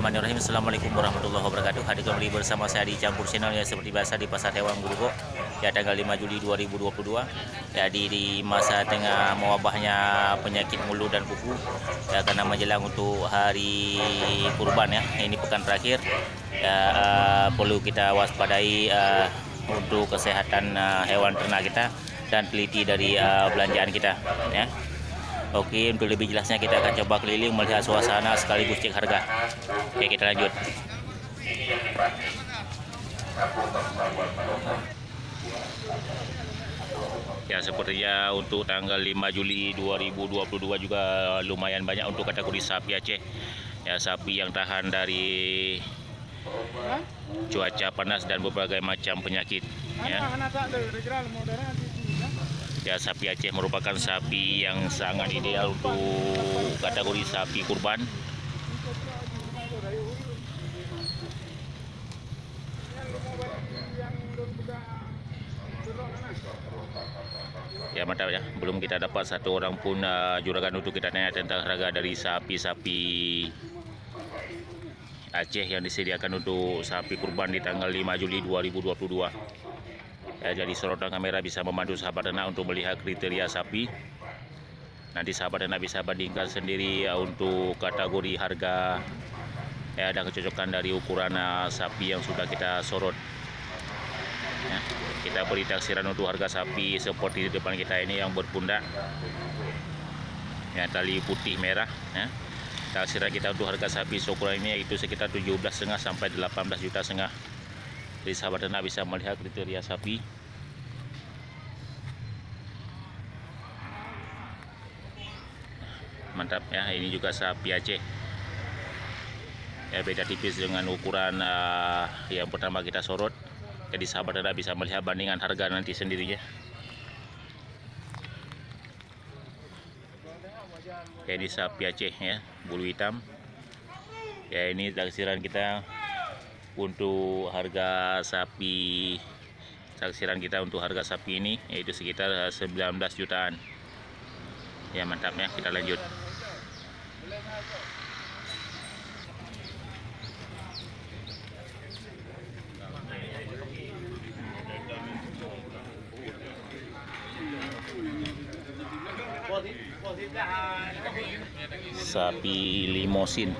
Bismillahirrahmanirrahim. Assalamualaikum warahmatullahi wabarakatuh. Hadir kembali bersama saya di Campur Channel ya, seperti biasa di Pasar Hewan Gurugo ya, tanggal 5 Juli 2022 ya, di masa tengah mewabahnya penyakit mulut dan kuku ya, karena menjelang untuk hari kurban ya, ini pekan terakhir ya, perlu kita waspadai untuk kesehatan hewan ternak kita dan teliti dari belanjaan kita ya. Oke, untuk lebih jelasnya kita akan coba keliling melihat suasana sekaligus cek harga. Oke, kita lanjut. Ya, sepertinya untuk tanggal 5 Juli 2022 juga lumayan banyak untuk kategori sapi Aceh. Ya, sapi yang tahan dari cuaca panas dan berbagai macam penyakit ya. Ya, sapi Aceh merupakan sapi yang sangat ideal untuk kategori sapi kurban. Ya, mantap ya. Belum kita dapat satu orang pun juragan untuk kita tanya tentang harga dari sapi-sapi Aceh yang disediakan untuk sapi kurban di tanggal 5 Juli 2022. Ya, jadi sorotan kamera bisa memandu sahabat ternak untuk melihat kriteria sapi. Nanti sahabat ternak bisa bandingkan sendiri untuk kategori harga ya, dan kecocokan dari ukuran sapi yang sudah kita sorot. Ya, kita beri taksiran untuk harga sapi seperti di depan kita ini yang berpundak ya, tali putih merah ya. Taksiran kita untuk harga sapi seukuran ini yaitu sekitar 17,5 sampai 18,5 juta. Jadi sahabat ternak bisa melihat kriteria sapi. Mantap ya, ini juga sapi Aceh ya, beda tipis dengan ukuran yang pertama kita sorot. Jadi sahabat ternak bisa melihat bandingan harga nanti sendirinya. Ya, ini sapi Aceh ya, bulu hitam ya. Ini taksiran kita untuk harga sapi, taksiran kita untuk harga sapi ini yaitu sekitar 19 jutaan ya. Mantap ya, kita lanjut. Sapi limosin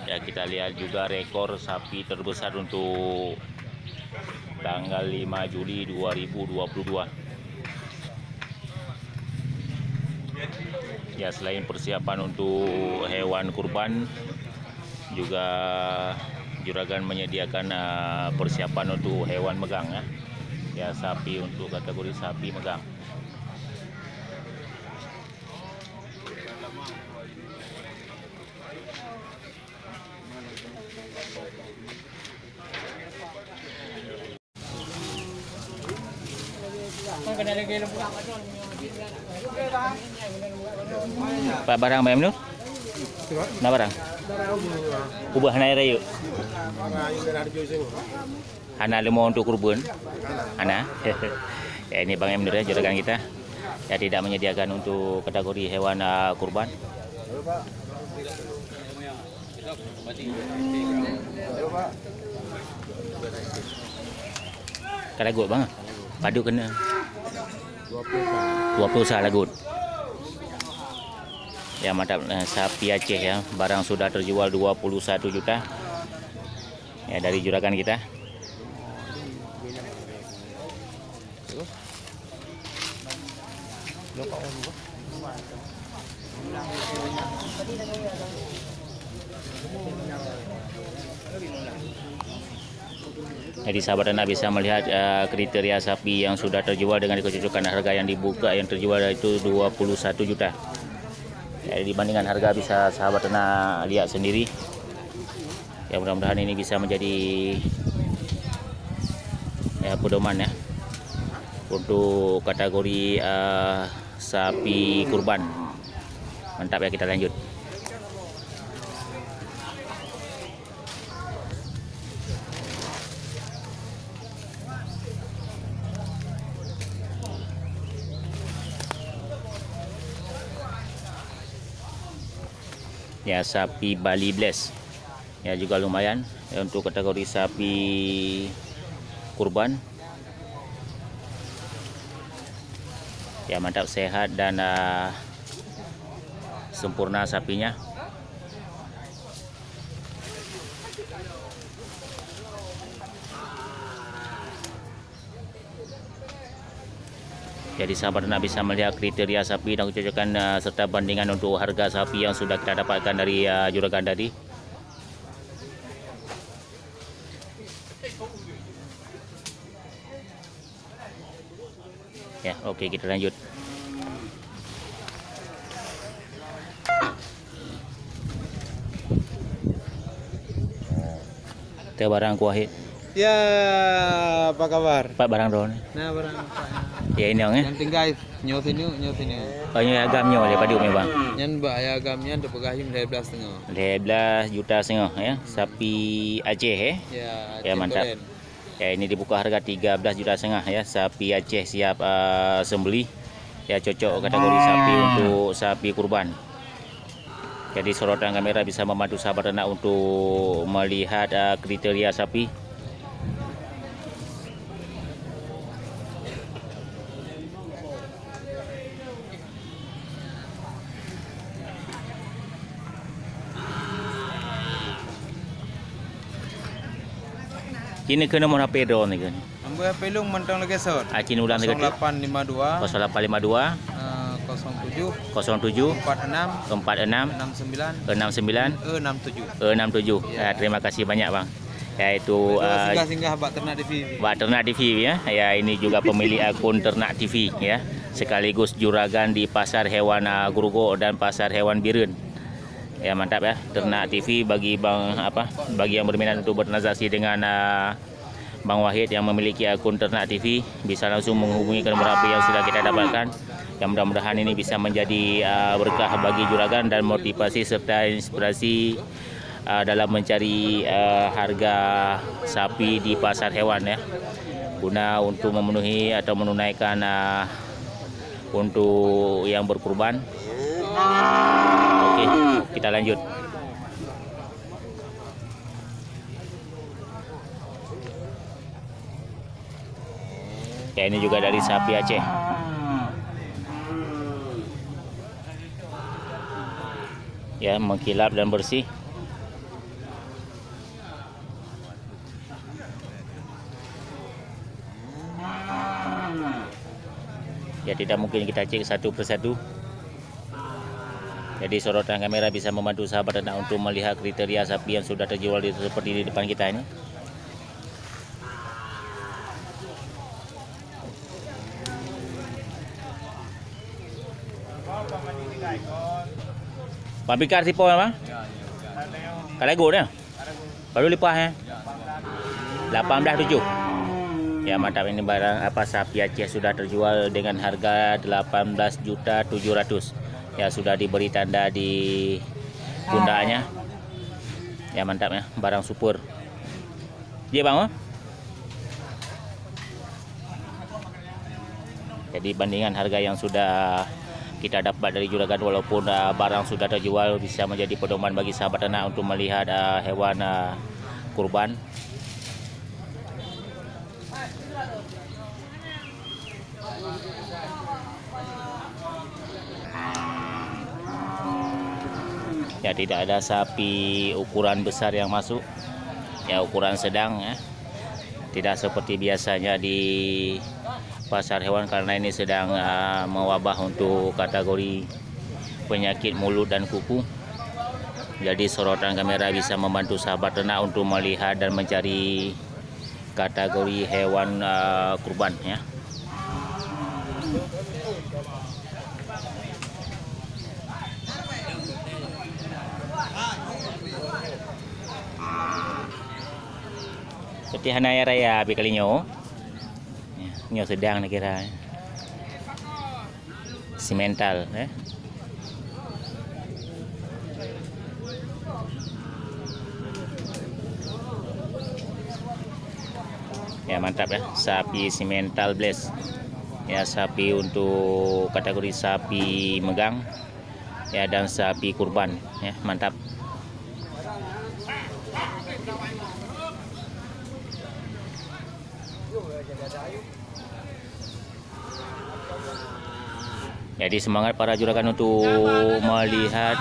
ya, kita lihat juga rekor sapi terbesar untuk tanggal 5 Juli 2022 ya. Selain persiapan untuk hewan kurban, juga juragan menyediakan persiapan untuk hewan megang ya. Ya, sapi untuk kategori sapi megang. Pak barang bayam nu? Nah barang. Ubah naik rayu. Hana lemo untuk kurban. Hana. Ya, ini Bang Emnur ya, juragan kita. Ya, tidak menyediakan untuk kategori hewan kurban. Kada gut bang. Padu kena 20 lagut. Ya, mantap sapi Aceh ya, barang sudah terjual 21 juta ya dari juragan kita. Jadi sahabat ternak bisa melihat kriteria sapi yang sudah terjual dengan kecocokan harga yang dibuka yang terjual itu 21 juta. Ya, dibandingkan harga bisa sahabat ternak lihat sendiri. Ya, mudah-mudahan ini bisa menjadi ya pedoman ya untuk kategori sapi kurban. Mantap ya, kita lanjut. Ya, sapi Bali Bless. Ya, juga lumayan ya, untuk kategori sapi kurban. Ya, mantap, sehat dan sempurna sapinya. Jadi sahabat ternak bisa melihat kriteria sapi dan kecocokan serta bandingan untuk harga sapi yang sudah kita dapatkan dari juragan tadi. Ya, oke, kita lanjut. Teh barang kuahit. Ya, apa kabar? Pak barang don. Nah, barang Ya ini orang yang tinggal nyot ini. banyak agamnya oleh padu memang. Yang mbak ya agamnya untuk pegahim 12,5. 12 juta setengah ya. Sapi Aceh ya, mantap. Keren. Ya, ini dibuka harga 13 juta setengah ya. Sapi Aceh siap sembelih. Ya, cocok kategori sapi untuk sapi kurban. Jadi sorotan kamera bisa membantu sahabat ternak untuk melihat kriteria sapi. Kini ke nomor HP drone ni kan. Ambo HP lu mentang lagi sor. Acin ulang dekat 0852 0852 07 07 46 46 69 69 67. 67. Ya, terima kasih banyak bang. Yaitu Singgah Bak Ternak TV. Bak Ternak TV ya. Ya, ini juga pemilik akun Ternak TV ya. Sekaligus juragan di pasar hewan Grogol dan pasar hewan Birun. Ya, mantap ya, Ternak TV bagi bagi yang berminat untuk bertransaksi dengan Bang Wahid yang memiliki akun Ternak TV, bisa langsung menghubungi ke nomor HP yang sudah kita dapatkan. Yang mudah-mudahan ini bisa menjadi berkah bagi juragan dan motivasi serta inspirasi dalam mencari harga sapi di pasar hewan ya, guna untuk memenuhi atau menunaikan untuk yang berkurban. Oke, kita lanjut. Ya, ini juga dari sapi Aceh. Ya, mengkilap dan bersih. Ya, tidak mungkin kita cek satu persatu. Jadi sorotan kamera bisa membantu sahabat ternak untuk melihat kriteria sapi yang sudah terjual seperti di depan kita ini. Pabikar sipo apa? Kalego dah. Baru lipas ya. 18,7. Ya, mantap, ini barang sapi Aceh sudah terjual dengan harga 18.700.000. Ya, sudah diberi tanda di pundaknya. Ya, mantap ya, barang super. Dia bang, jadi bandingan harga yang sudah kita dapat dari juragan, walaupun barang sudah terjual, bisa menjadi pedoman bagi sahabat ternak untuk melihat hewan kurban. Ya, tidak ada sapi ukuran besar yang masuk. Ya, ukuran sedang ya. Tidak seperti biasanya di pasar hewan, karena ini sedang mewabah untuk kategori penyakit mulut dan kuku. Jadi sorotan kamera bisa membantu sahabat ternak untuk melihat dan mencari kategori hewan kurban ya. Seperti hanaya raya abi kalinya. Nyo sedang nak kira. Simental ya. Ya, mantap ya, sapi simental bless. Ya, sapi untuk kategori sapi megang. ya dan sapi kurban ya. Mantap. Jadi semangat para juragan untuk melihat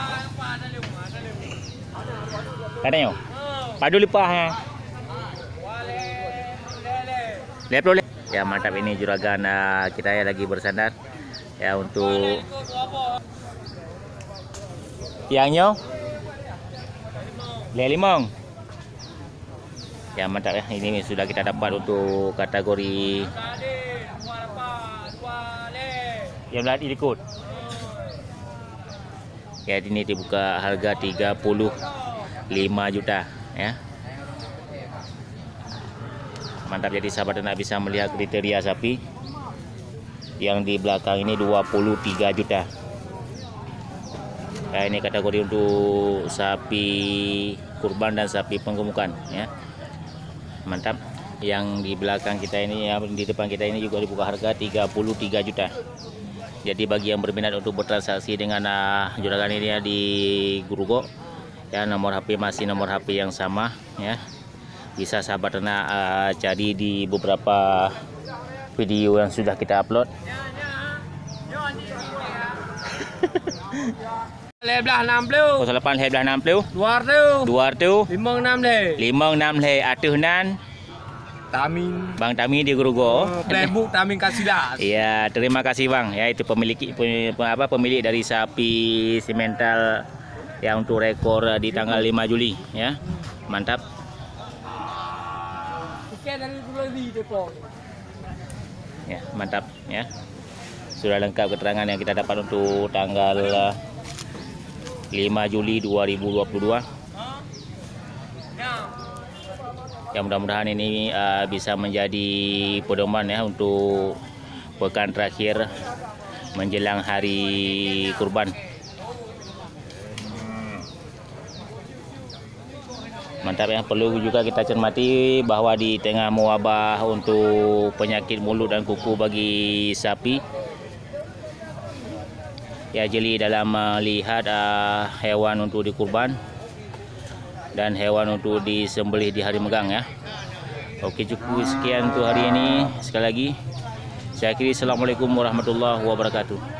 katanya padu lipah ya. Lihat. Ya mantap, ini juragan kita ya lagi bersandar ya untuk yangnya limong. Ya mantap ya, ini sudah kita dapat untuk kategori yang belat ikut. Ya ini dibuka harga 35 juta ya. Mantap, jadi sahabat ternak bisa melihat kriteria sapi yang di belakang ini 23 juta. Ya, ini kategori untuk sapi kurban dan sapi penggemukan ya. Mantap. Yang di belakang kita ini ya, di depan kita ini juga dibuka harga 33 juta. Jadi bagi yang berminat untuk bertransaksi dengan juragan ini ya di Grogol ya, nomor HP masih nomor HP yang sama ya. Bisa sahabat ternak cari di beberapa video yang sudah kita upload. Leblah 60. 08 heblah 60. 200. 200. 56 le. 56 le atuhnan. Tamin. Bang Tami di Grogol. Playbook Tamin Kasidas. Iya, terima kasih Bang. Ya, itu pemilik dari sapi simental yang untuk rekor di tanggal 5 Juli ya. Mantap. Ya, mantap ya. Sudah lengkap keterangan yang kita dapat untuk tanggal 5 Juli 2022. Ya mudah-mudahan ini bisa menjadi pedoman ya untuk pekan terakhir menjelang hari kurban. Mantap ya, perlu juga kita cermati bahwa di tengah mewabah untuk penyakit mulut dan kuku bagi sapi, ya jeli dalam melihat hewan untuk dikurban dan hewan untuk disembelih di hari megang ya. Oke, cukup sekian untuk hari ini. Sekali lagi saya akhiri, assalamualaikum warahmatullahi wabarakatuh.